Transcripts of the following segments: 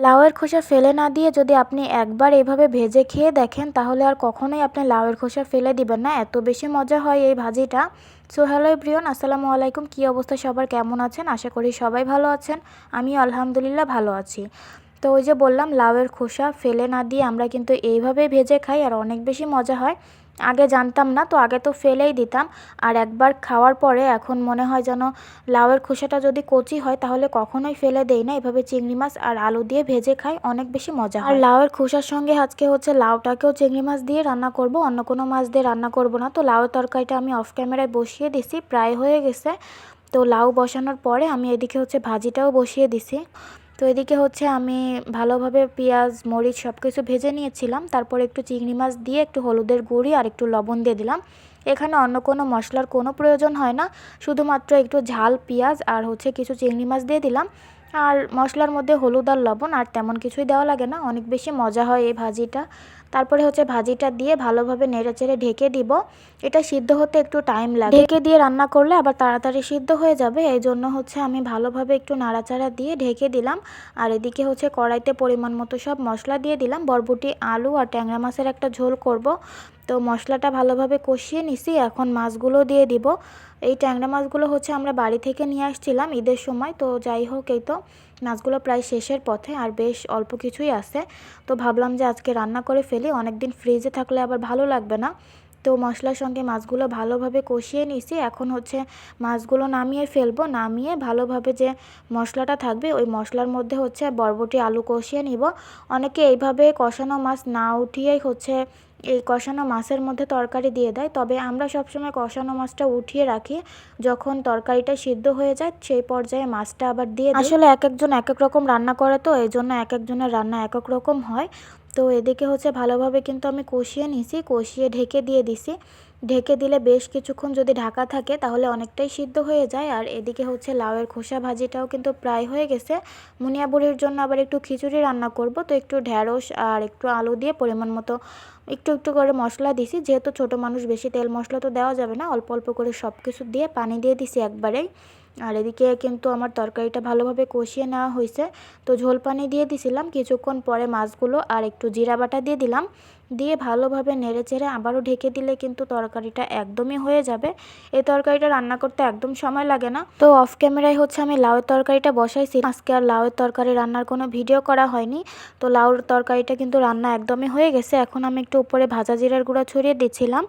লাউয়ের খোসা ফেলে না দিয়ে যদি আপনি একবার এভাবে ভেজে খেয়ে দেখেন তাহলে আর কখনোই আপনি লাউয়ের খোসা ফেলে দিবেন না, এত বেশি মজা হয় এই ভাজিটা। সো হ্যালো এভরিওয়ান, আসসালামু আলাইকুম। কী অবস্থা সবার, কেমন আছেন? আশা করি সবাই ভালো আছেন। আমিও আলহামদুলিল্লাহ ভালো আছি। তো ওই যে বললাম, লাউয়ের খোসা ফেলে না দিয়ে আমরা কিন্তু এইভাবেই ভেজে খাই আর অনেক বেশি মজা হয়। আগে জানতাম না, তো আগে তো ফেলেই দিতাম। আর একবার খাওয়ার পরে এখন মনে হয় যেন লাউয়ের খোসাটা যদি কচি হয় তাহলে কখনোই ফেলে দেই না, এভাবে চিংড়ি মাছ আর আলু দিয়ে ভেজে খাই, অনেক বেশি মজা হয়। আর লাউয়ের খোসার সঙ্গে আজকে হচ্ছে লাউটাকেও চিংড়ি মাছ দিয়ে রান্না করব, অন্য কোনো মাছ দিয়ে রান্না করব না। তো লাউয়ের তরকারিটা আমি অফ ক্যামেরায় বসিয়ে দিছি, প্রায় হয়ে গেছে। তো লাউ বসানোর পরে আমি এদিকে হচ্ছে ভাজিটাও বসিয়ে দিছি। তো এদিকে হচ্ছে আমি ভালোভাবে পেঁয়াজ মরিচ সব কিছু ভেজে নিয়েছিলাম, তারপর একটু চিংড়ি মাছ দিয়ে একটু হলুদের গুঁড়ি আর একটু লবণ দিয়ে দিলাম। এখানে অন্য কোনো মশলার কোনো প্রয়োজন হয় না, শুধুমাত্র একটু ঝাল পেঁয়াজ আর হচ্ছে কিছু চিংড়ি মাছ দিয়ে দিলাম। আর মশলার মধ্যে হলুদ আর লবণ আর তেমন কিছুই দেওয়া লাগে না, অনেক বেশি মজা হয় এই ভাজিটা। তারপরে হচ্ছে ভাজিটা দিয়ে ভালোভাবে নেড়েচেড়ে ঢেকে দিব। এটা সিদ্ধ হতে একটু টাইম লাগে, ঢেকে দিয়ে রান্না করলে আবার তাড়াতাড়ি সিদ্ধ হয়ে যাবে, এই জন্য হচ্ছে আমি ভালোভাবে একটু নাড়াচাড়া দিয়ে ঢেকে দিলাম। আর এদিকে হচ্ছে কড়াইতে পরিমাণ মতো সব মশলা দিয়ে দিলাম। বরবটি আলু আর ট্যাংরা মাছের একটা ঝোল করব, তো মশলাটা ভালোভাবে কষিয়ে নিছি। এখন মাছগুলো দিয়ে দিব। এই ট্যাংরা মাছগুলো হচ্ছে আমরা বাড়ি থেকে নিয়ে আসছিলাম ঈদের সময়, তো যাই হোক, এই তো মাছগুলো প্রায় শেষের পথে আর বেশ অল্প কিছুই আছে। তো ভাবলাম যে আজকে রান্না করে ফেলি, অনেকদিন ফ্রিজে থাকলে আবার ভালো লাগবে না। তো মশলার সঙ্গে মাছগুলো ভালোভাবে কষিয়ে নিয়েছি। এখন হচ্ছে মাছগুলো নামিয়ে ফেলবো, নামিয়ে ভালোভাবে যে মশলাটা থাকবে ওই মশলার মধ্যে হচ্ছে বরবটি আলু কষিয়ে নিব। অনেকে এইভাবে কষানো মাছ না উঠিয়েই হচ্ছে এই কষানো মাছের মধ্যে তরকারি দিয়ে দেয়, তবে আমরা সবসময় কষানো মাছটা উঠিয়ে রাখি, যখন তরকারিটা সিদ্ধ হয়ে যায় সেই পর্যায়ে মাছটা আবার দিয়ে দিই। আসলে এক একজন এক এক রকম রান্না করে, তো এই জন্য এক একজনের রান্না এক এক রকম হয়। তো এদিকে হচ্ছে ভালোভাবে কিন্তু আমি কষিয়ে নিছি, কষিয়ে ঢেকে দিয়ে দিছি। ঢেকে দিলে বেশ কিছুক্ষণ যদি ঢাকা থাকে তাহলে অনেকটাই সিদ্ধ হয়ে যায়। আর এদিকে হচ্ছে লাউয়ের খোসা ভাজিটাও কিন্তু প্রায় হয়ে গেছে। মুনিয়া বুড়ির জন্য আবার একটু খিচুড়ি রান্না করব, তো একটু ঢ্যাঁড়স আর একটু আলু দিয়ে পরিমাণ মতো একটু একটু করে মশলা দিছি, যেহেতু ছোটো মানুষ বেশি তেল মশলা তো দেওয়া যাবে না, অল্প অল্প করে সব কিছু দিয়ে পানি দিয়ে দিছি একবারেই। আর এদিকে কিন্তু আমার তরকারিটা ভালোভাবে কষিয়ে নেওয়া হয়েছে, তো ঝোল পানি দিয়ে দিছিলাম। কিছুক্ষণ পরে মাছগুলো আর একটু জিরা বাটা দিয়ে দিলাম, দিয়ে ভালোভাবে নেড়েচেড়ে আবারও ঢেকে দিলে কিন্তু তরকারিটা একদমই হয়ে যাবে। এই তরকারিটা রান্না করতে একদম সময় লাগে না। তো অফ ক্যামেরায় হচ্ছে আমি লাউয়ের তরকারিটা বসাইছি, আজকে আর লাউয়ের তরকারি রান্নার কোনো ভিডিও করা হয়নি। তো লাউর তরকারিটা কিন্তু রান্না একদমই হয়ে গেছে। এখন আমি একটু উপরে ভাজা জিরার গুঁড়া ছড়িয়ে দিচ্ছিলাম।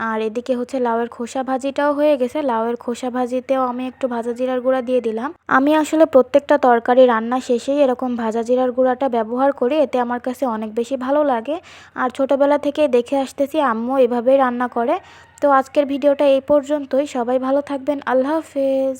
আর এদিকে হচ্ছে লাউয়ের খোসা ভাজিটাও হয়ে গেছে, লাউয়ের খোসা ভাজিতেও আমি একটু ভাজা জিরার গুঁড়া দিয়ে দিলাম। আমি আসলে প্রত্যেকটা তরকারি রান্না শেষেই এরকম ভাজা জিরার গুঁড়াটা ব্যবহার করি, এতে আমার কাছে অনেক বেশি ভালো লাগে। আর ছোটোবেলা থেকে দেখে আসতেছি আম্মু এভাবেই রান্না করে। তো আজকের ভিডিওটা এই পর্যন্তই, সবাই ভালো থাকবেন, আল্লাহ হাফেজ।